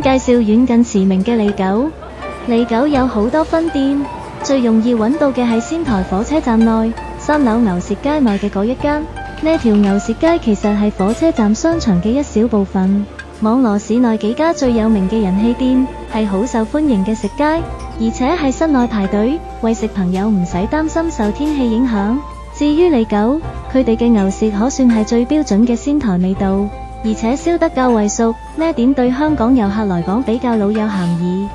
介紹遠近馳名嘅利九。利九有好多分店，最容易揾到嘅係仙台火車站內3樓牛舌街內嘅嗰一間。呢條牛舌街其實係火車站商場嘅一小部分，網羅市內幾家最有名嘅人氣店，係好受歡迎嘅食街，而且係室內排隊，為食朋友唔使擔心受天氣影響。至於利九，佢哋嘅牛舌可算係最標準嘅仙台味道，而且燒得較為熟，呢點對香港遊客來講比較老有咸宜。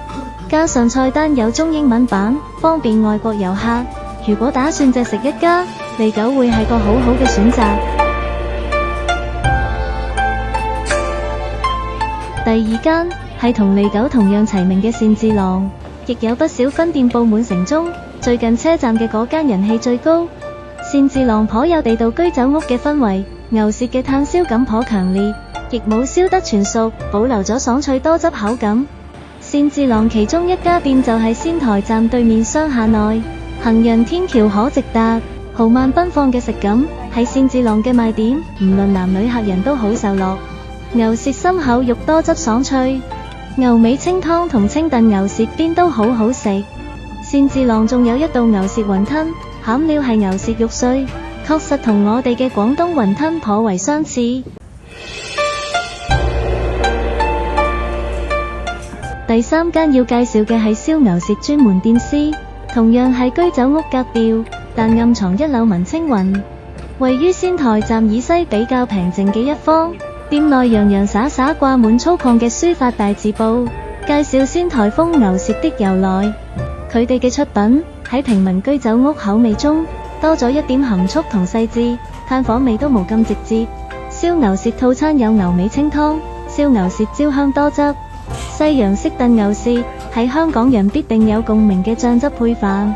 加上菜單有中英文版，方便外國遊客。如果打算隻食一家，利九會係個好好嘅選擇。第二間係同利九同樣齊名嘅善治郎，亦有不少分店佈滿城中，最近車站嘅嗰間人氣最高。善治郎頗有地道居酒屋嘅氛圍，牛舌嘅炭燒感頗強烈，亦冇燒得全熟，保留咗爽脆多汁口感。善治郎其中一家店就係仙台站對面商廈內，行人天橋可直達，豪邁奔放嘅食感係善治郎嘅賣點，唔論男女客人都好受落。牛舌深厚，肉多汁爽脆，牛尾清湯同清燉牛舌邊都好好食。善治郎仲有一道牛舌雲吞，餡料係牛舌肉碎，確實同我哋嘅廣東雲吞頗為相似。第三間要介紹嘅係燒牛舌專門店 C， 同樣係居酒屋格調，但暗藏一縷文青雲。位於仙台站以西比較平靜嘅一方，店內洋洋灑灑掛滿粗獷嘅書法大字報，介紹仙台風牛舌的由來。佢哋嘅出品喺平民居酒屋口味中多咗一點含蓄同細緻，炭火味都無咁直接。燒牛舌套餐有牛尾清湯、燒牛舌焦香多汁、西洋式燉牛舌，係香港人必定有共鳴嘅醬汁配飯。